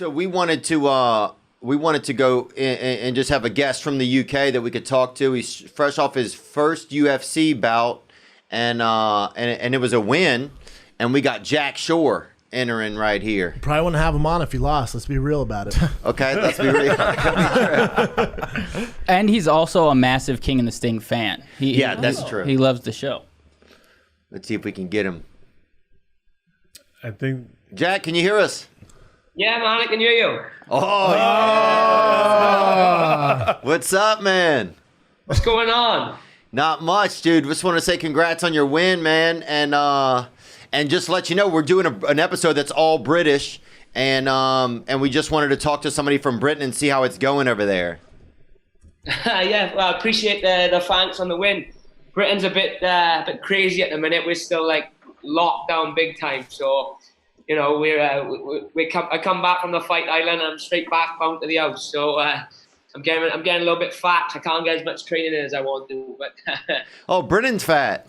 So we wanted to go and just have a guest from the UK that we could talk to. He's fresh off his first UFC bout, and it was a win, and we got Jack Shore entering right here. Probably wouldn't have him on if he lost. Let's be real about it. Okay, let's be real. And he's also a massive King and the Sting fan. That's true. He loves the show. Let's see if we can get him. I think. Jack, can you hear us? Yeah, man, I can hear you. Oh, yeah. What's up, man? What's going on? Not much, dude. Just want to say congrats on your win, man, and just let you know we're doing an episode that's all British, and we just wanted to talk to somebody from Britain and see how it's going over there. Yeah, well, I appreciate the thanks on the win. Britain's a bit crazy at the minute. We're still like locked down big time, so. You know, I come back from the fight island and I'm straight back bound to the house. So I'm getting a little bit fat. I can't get as much training in as I want to. But oh, Brennan's fat.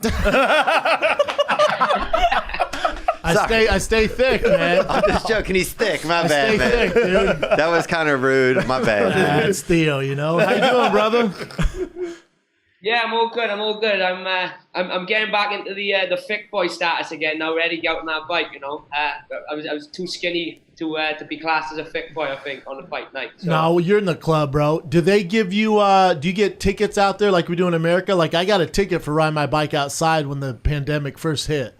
I stay thick, man. I'm just joking. He's thick. My bad, man. Thick, dude. That was kind of rude. My bad. It's Theo, you know. How you doing, brother? Yeah, I'm all good. I'm getting back into the thick boy status again now, ready to get out on that bike. You know, I was too skinny to be classed as a thick boy, I think, on the fight night. So. No, you're in the club, bro. Do they give you? Do you get tickets out there like we do in America? Like I got a ticket for riding my bike outside when the pandemic first hit.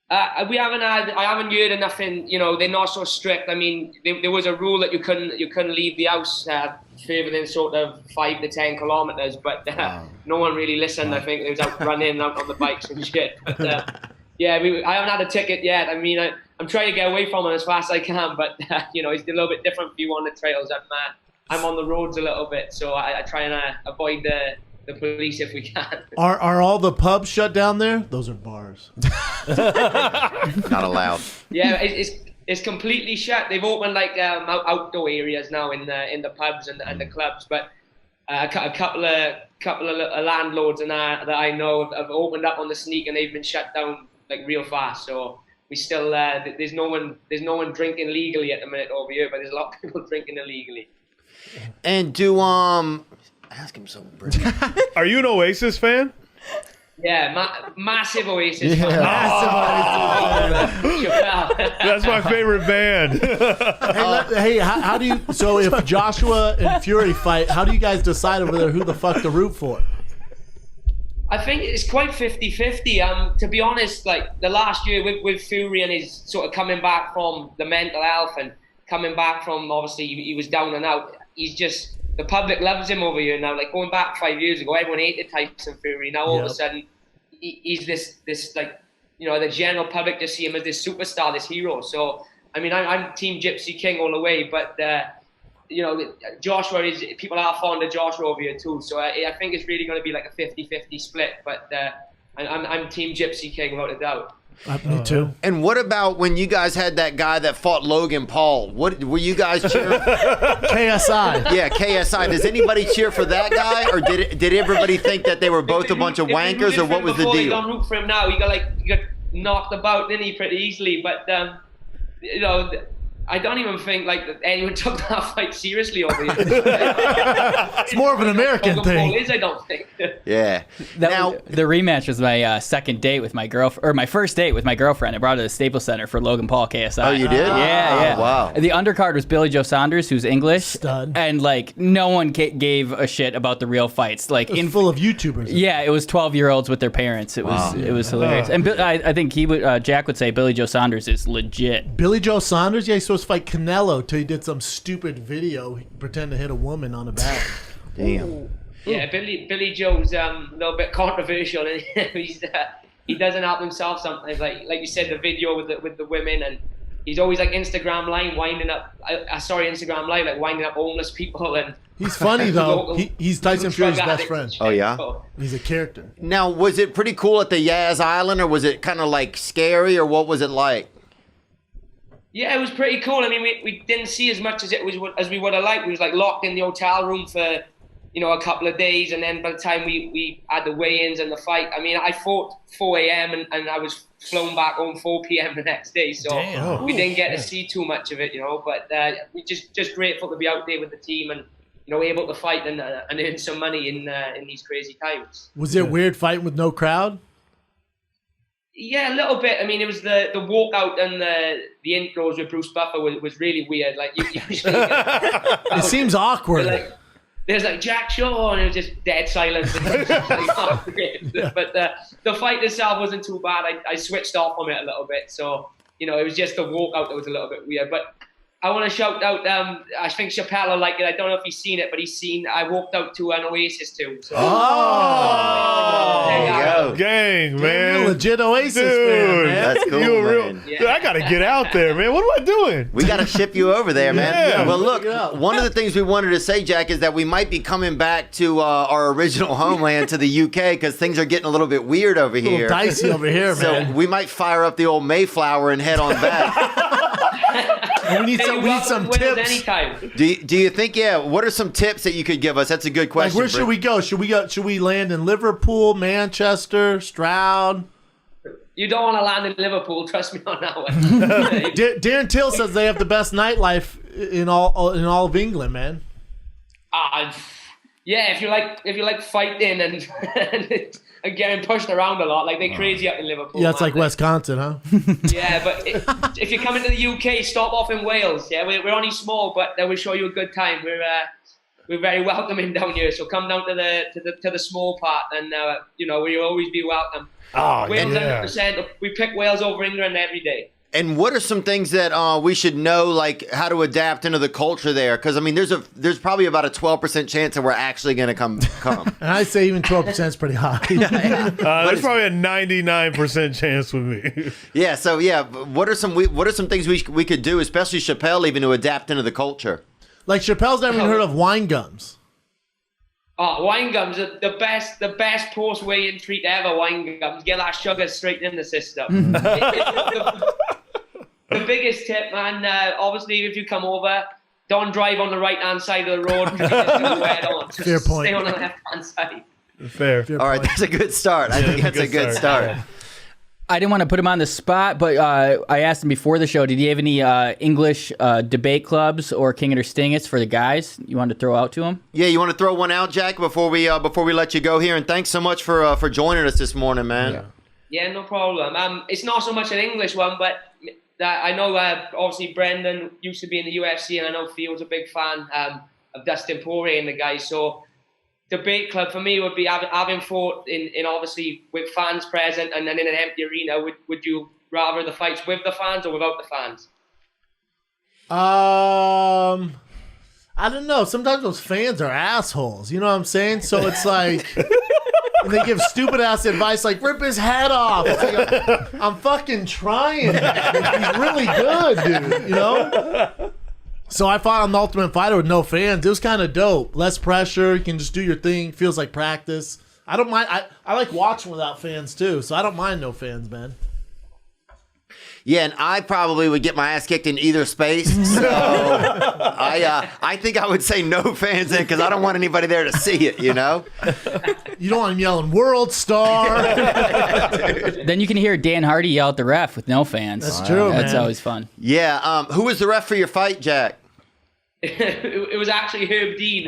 I haven't heard of nothing. You know, they're not so strict. I mean, there was a rule that you couldn't leave the house further than sort of 5 to 10 kilometers, but no one really listened. Wow. I think they was out running out on the bikes and shit. But, I haven't had a ticket yet. I mean, I'm trying to get away from it as fast as I can, but you know, it's a little bit different view on the trails. I'm on the roads a little bit, so I try and avoid the police if we can. Are all the pubs shut down there? Those are bars. Not allowed. Yeah, it's completely shut. They've opened like outdoor areas now in the pubs and the clubs, but a couple of landlords and that I know have opened up on the sneak, and they've been shut down like real fast. So we still there's no one drinking legally at the minute over here, but there's a lot of people drinking illegally. And ask him something, Brady. Are you an Oasis fan? Yeah, massive Oasis. Yeah. Massive. That's my favorite band. Hey, how do you? So if Joshua and Fury fight, how do you guys decide over there who the fuck to root for? I think it's quite 50-50. To be honest, like the last year with Fury and his sort of coming back from the mental health and coming back from, obviously he was down and out. He's just, the public loves him over here now. Like going back 5 years ago, everyone hated Tyson Fury. Now all of a sudden, he's this like, you know, the general public just see him as this superstar, this hero. So I mean, I'm Team Gypsy King all the way, but you know, Joshua is, people are fond of Joshua over here too. So I think it's really going to be like a 50-50 split. But I'm Team Gypsy King without a doubt. Me too. And what about when you guys had that guy that fought Logan Paul? What were you guys cheering? KSI. Yeah, KSI. Does anybody cheer for that guy, or did everybody think that they were both a bunch of wankers, or what was the deal? You don't root for him now. You got knocked about, didn't he, pretty easily? But you know, I don't even think like that anyone took that fight seriously over here. It's more of an American Logan thing. Paul is, I don't think. Yeah. Now The rematch was my second date with my girlfriend, or my first date with my girlfriend. I brought her to the Staples Center for Logan Paul KSI. Oh, you did? Yeah. Wow. The undercard was Billy Joe Saunders, who's English. Stud. And like no one gave a shit about the real fights. Like It's full of YouTubers. Yeah, it was 12-year-olds with their parents. It was hilarious. And I think Jack would say Billy Joe Saunders is legit. Billy Joe Saunders, yeah, he's supposed to fight Canelo till he did some stupid video, he pretended to hit a woman on the back. Damn. Yeah, Billy Joe's a little bit controversial, and he doesn't help himself sometimes. Like you said, the video with the women, and he's always like Instagram Live winding up homeless people. And He's funny though. He's Tyson Fury's best friend. Oh yeah. He's a character. Now, was it pretty cool at the Yaz Island, or was it kind of like scary, or what was it like? Yeah, it was pretty cool. I mean, we didn't see as much as we would have liked. We was like locked in the hotel room for a couple of days, and then by the time we had the weigh-ins and the fight, I mean, I fought 4 a.m. and I was flown back home 4 p.m. the next day, so we didn't get to see too much of it, but we just grateful to be out there with the team and able to fight and earn some money in these crazy times. Was it weird fighting with no crowd? Yeah, a little bit. I mean, it was the walkout and the intros with Bruce Buffer was really weird. Like usually, it seems awkward. There's Jack Shaw, and it was just dead silence. But the fight itself wasn't too bad. I switched off from it a little bit, so it was just the walkout that was a little bit weird. But I want to shout out. I think Chappelle will like it. I don't know if he's seen it, but he's seen. I walked out to an Oasis too. So. There you go. Gang, man. You're a legit Oasis Dude, fan, man. That's cool, You a real, man. Dude, I got to get out there, man. What am I doing? We got to ship you over there, man. Yeah. Well, look, one of the things we wanted to say, Jack, is that we might be coming back to our original homeland, to the UK, because things are getting a little bit weird over A little here. dicey over here, So man. we might fire up the old Mayflower and head on back. We need some tips. Anytime. Do you think? Yeah. What are some tips that you could give us? That's a good Like, question. where should we go? Should we land in Liverpool, Manchester, Stroud? You don't want to land in Liverpool. Trust me on that one. Darren Till says they have the best nightlife in all of England, man. Yeah, if you like fighting and getting pushed around a lot, like they're crazy up in Liverpool. Yeah, it's man. like Wisconsin, huh? Yeah, but if you come into the UK, stop off in Wales. Yeah, we're only small, but we'll show you a good time. We're very welcoming down here, so come down to the small part, and we'll always be welcome. Oh, Wales, yeah. 100%. We pick Wales over England every day. And what are some things that we should know, like how to adapt into the culture there? Because I mean, there's probably about a 12% chance that we're actually going to come. And I say even 12% is pretty high. There's probably a 99% chance with me. Yeah. So yeah, what are some things we could do, especially Chappelle, even to adapt into the culture? Like Chappelle's never even heard of wine gums. Oh, wine gums are the best post weigh-in treat ever. Wine gums, get that sugar straight in the system. The biggest tip, man. Obviously, if you come over, don't drive on the right-hand side of the road because you're just going to wear it on. Just Fair point. Stay on the left-hand side. Fair. All right, that's a good start. I think that's a good start. I didn't want to put him on the spot, but I asked him before the show, did he have any English debate clubs or King or Stingits for the guys you wanted to throw out to him? Yeah, you want to throw one out, Jack, before we let you go here? And thanks so much for joining us this morning, man. Yeah, no problem. It's not so much an English one, but I know obviously Brendan used to be in the UFC, and I know Theo's a big fan of Dustin Poirier and the guys. So debate club for me would be having fought in obviously with fans present and then in an empty arena. Would you rather the fights with the fans or without the fans? I don't know. Sometimes those fans are assholes. You know what I'm saying? So it's like and they give stupid ass advice like rip his head off. It's like, I'm fucking trying. He's really good, dude. You know? So I fought on the Ultimate Fighter with no fans. It was kind of dope. Less pressure. You can just do your thing. Feels like practice. I don't mind. I like watching without fans too. So I don't mind no fans, man. Yeah, and I probably would get my ass kicked in either space. So I think I would say no fans in because I don't want anybody there to see it, you know? You don't want him yelling "World Star." Then you can hear Dan Hardy yell at the ref with no fans. That's true, That's man. always fun. Yeah. Who was the ref for your fight, Jack? It was actually Herb Dean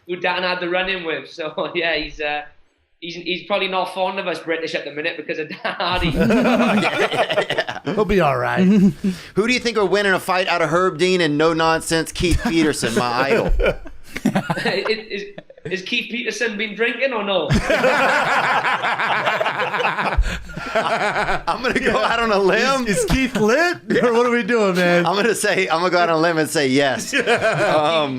who Dan had the run-in with. So yeah, he's probably not fond of us British at the minute because of Dan Hardy. He'll be all right. Who do you think are winning a fight out of Herb Dean and no nonsense Keith Peterson, my idol? Is Keith Peterson been drinking or no? I'm gonna go out on a limb. Is Keith lit? Or what are we doing, man? I'm gonna go out on a limb and say yes.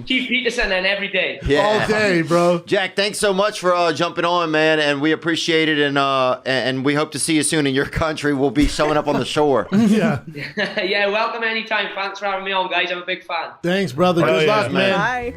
Keith Peterson and every day. Yeah. All day, bro. Jack, thanks so much for jumping on, man, and we appreciate it, and we hope to see you soon in your country. We'll be showing up on the shore. Yeah. Yeah, welcome anytime. Thanks for having me on, guys. I'm a big fan. Thanks, brother. Good luck, man. Bye.